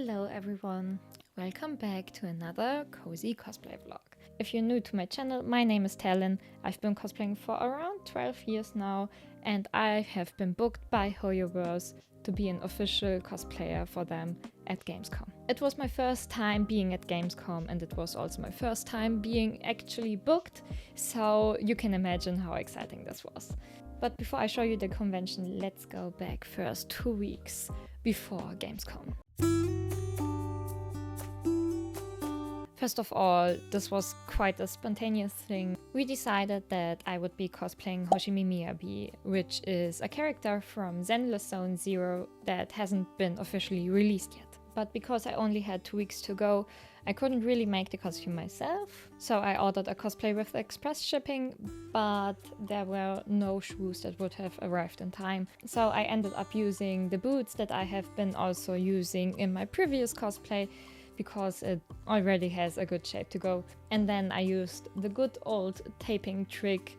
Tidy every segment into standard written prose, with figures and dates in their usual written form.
Hello everyone, welcome back to another cozy cosplay vlog. If you're new to my channel, my name is Talon. I've been cosplaying for around 12 years now and I have been booked by HoYoverse to be an official cosplayer for them at Gamescom. It was my first time being at Gamescom and it was also my first time being actually booked, so you can imagine how exciting this was. But before I show you the convention, let's go back first 2 weeks before Gamescom. First of all, this was quite a spontaneous thing. We decided that I would be cosplaying Hoshimi Miyabi, which is a character from Zenless Zone Zero that hasn't been officially released yet. But because I only had 2 weeks to go, I couldn't really make the costume myself. So I ordered a cosplay with express shipping, but there were no shoes that would have arrived in time. So I ended up using the boots that I have been also using in my previous cosplay, because it already has a good shape to go. And then I used the good old taping trick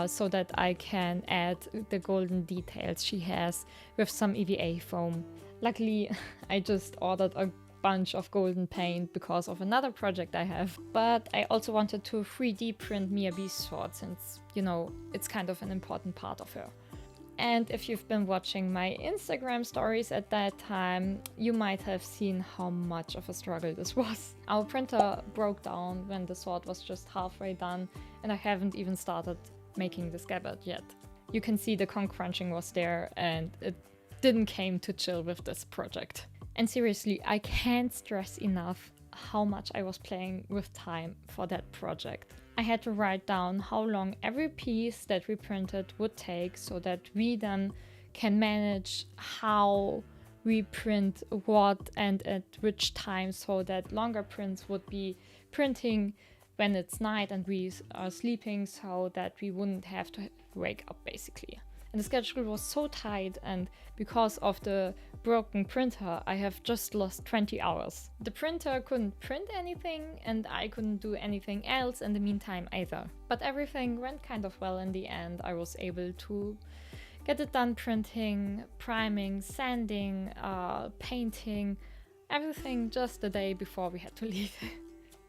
so that I can add the golden details she has with some EVA foam. Luckily, I just ordered a bunch of golden paint because of another project I have, but I also wanted to 3D print Miyabi's sword since, you know, it's kind of an important part of her. And if you've been watching my Instagram stories at that time, you might have seen how much of a struggle this was. Our printer broke down when the sword was just halfway done, and I haven't even started making the scabbard yet. You can see the con crunching was there, and it didn't came to chill with this project. And seriously, I can't stress enough how much I was playing with time for that project. I had to write down how long every piece that we printed would take so that we then can manage how we print what and at which time, so that longer prints would be printing when it's night and we are sleeping, so that we wouldn't have to wake up basically. And the schedule was so tight, and because of the broken printer, I have just lost 20 hours. The printer couldn't print anything and I couldn't do anything else in the meantime either. But everything went kind of well in the end. I was able to get it done printing, priming, sanding, painting, everything just the day before we had to leave.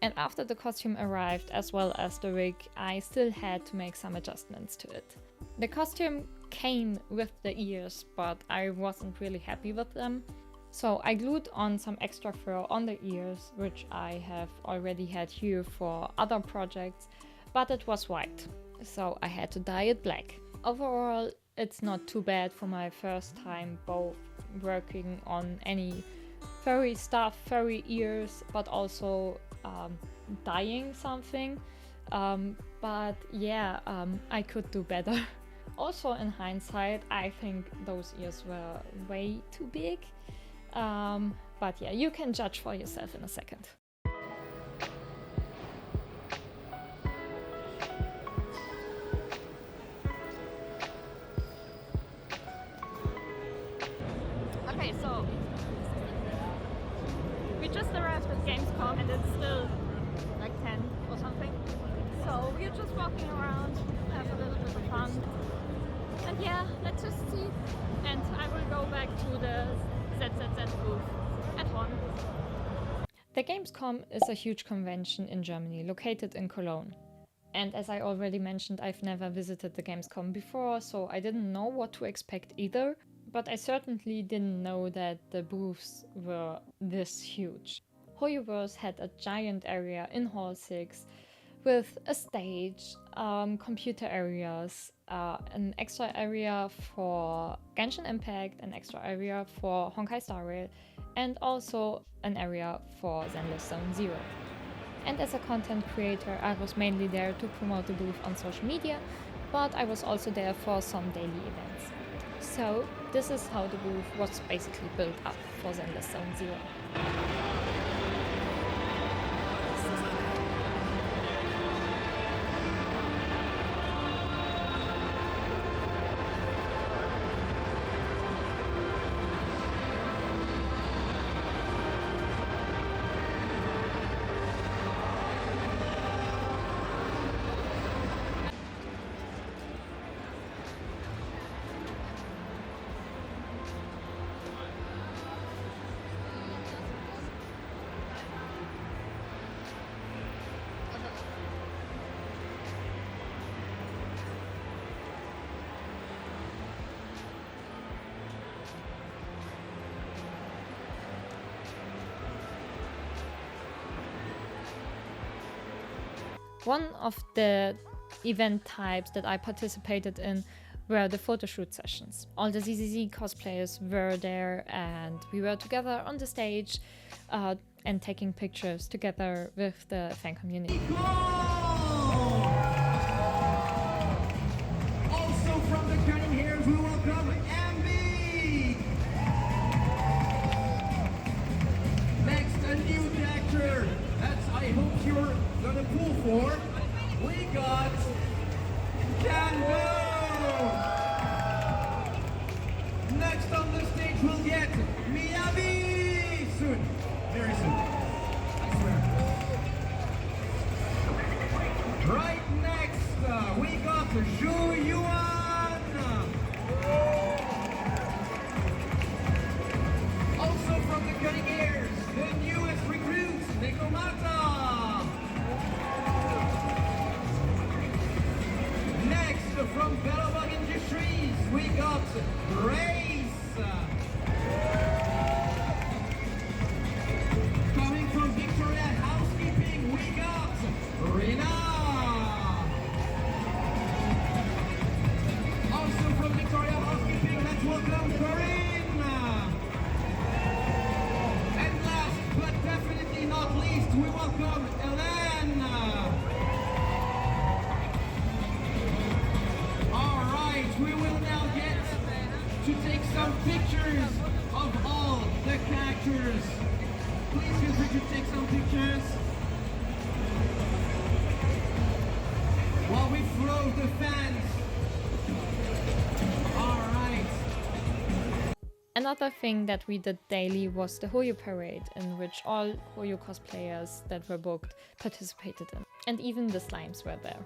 And after the costume arrived, as well as the wig, I still had to make some adjustments to it. The costume came with the ears, but I wasn't really happy with them. So I glued on some extra fur on the ears, which I have already had here for other projects, but it was white, so I had to dye it black. Overall, it's not too bad for my first time both working on any furry stuff, furry ears, but also dyeing something. But yeah, I could do better. Also, in hindsight, I think those ears were way too big. But yeah, you can judge for yourself in a second. Okay, so we just arrived at Gamescom and it's still like 10 or something. So we're just walking around, have a little bit of fun. And yeah, let's just see. And I will go back to the ZZZ booth at 1. The Gamescom is a huge convention in Germany, located in Cologne. And as I already mentioned, I've never visited the Gamescom before, so I didn't know what to expect either. But I certainly didn't know that the booths were this huge. HoYoverse had a giant area in Hall 6 with a stage, computer areas, an extra area for Genshin Impact, an extra area for Honkai Star Rail, and also an area for Zenless Zone Zero. And as a content creator, I was mainly there to promote the booth on social media, but I was also there for some daily events. So this is how the booth was basically built up for Zenless Zone Zero. One of the event types that I participated in were the photoshoot sessions. All the ZZZ cosplayers were there and we were together on the stage and taking pictures together with the fan community. Also from the cutting hairs, we welcome MB! Next, a new character that I hope you're gonna pull for. We got Jambo! Next on the stage we'll get Miyabi! Soon. Very soon. I swear. Right next, we got Zhu Yuan! Also from the cutting ears, the newest recruit, Nikomata! Next, from Bellabug Industries, we got Grace! Coming from Victoria Housekeeping, we got Rina! Also from Victoria Housekeeping, let's welcome Corinne! And last but definitely not least, we welcome Hélène! Alright, we will now get to take some pictures of all the characters. Please feel free to take some pictures while we throw the fans. Alright. Another thing that we did daily was the Hoyo parade, in which all Hoyo cosplayers that were booked participated in. And even the slimes were there.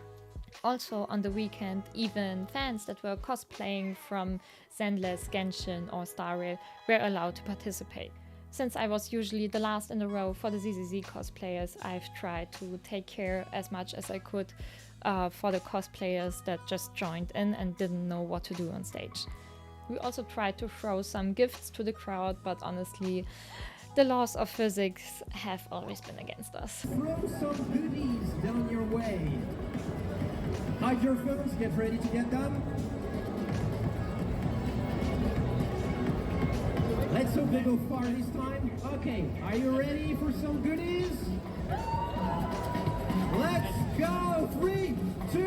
Also on the weekend, even fans that were cosplaying from Zenless, Genshin or Star Rail were allowed to participate. Since I was usually the last in the row for the ZZZ cosplayers, I've tried to take care as much as I could for the cosplayers that just joined in and didn't know what to do on stage. We also tried to throw some gifts to the crowd, but honestly, the laws of physics have always been against us. Throw some goodies down your way. Hide your phones, get ready to get done. Let's hope they go far this time. Okay, are you ready for some goodies? Let's go! 3, 2,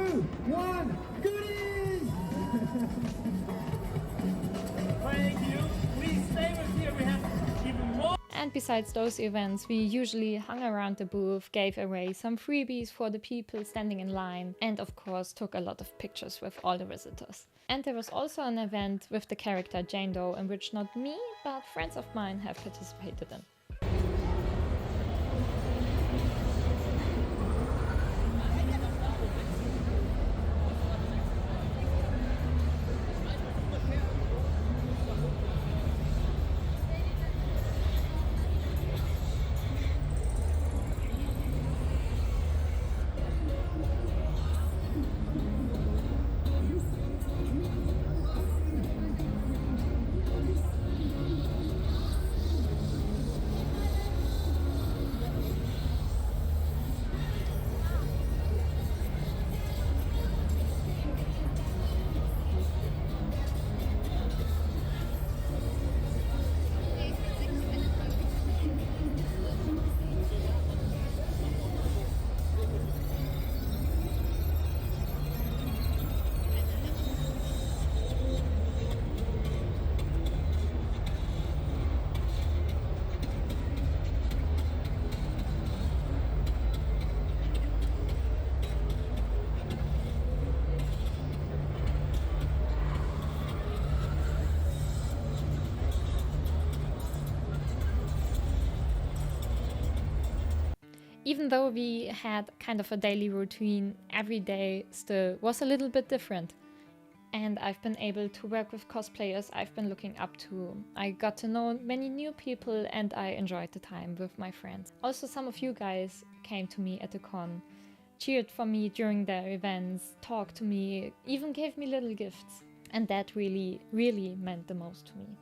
1, goodies! Thank you. Please stay with here. We have even more. And besides those events, we usually hung around the booth, gave away some freebies for the people standing in line, and of course took a lot of pictures with all the visitors. And there was also an event with the character Jane Doe, in which not me, but friends of mine have participated in. Even though we had kind of a daily routine, every day still was a little bit different. And I've been able to work with cosplayers I've been looking up to. I got to know many new people and I enjoyed the time with my friends. Also, some of you guys came to me at the con, cheered for me during their events, talked to me, even gave me little gifts. And that really, really meant the most to me.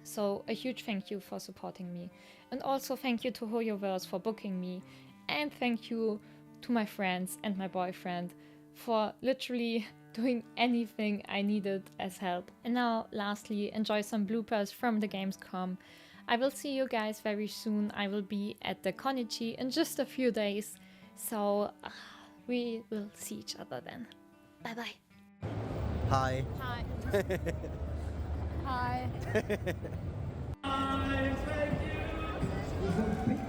So a huge thank you for supporting me. And also thank you to Hoyoverse for booking me. And thank you to my friends and my boyfriend for literally doing anything I needed as help. And now, lastly, enjoy some bloopers from the Gamescom. I will see you guys very soon. I will be at the Konichi in just a few days, so we will see each other then. Bye bye. Hi. Hi. Hi. I thank you.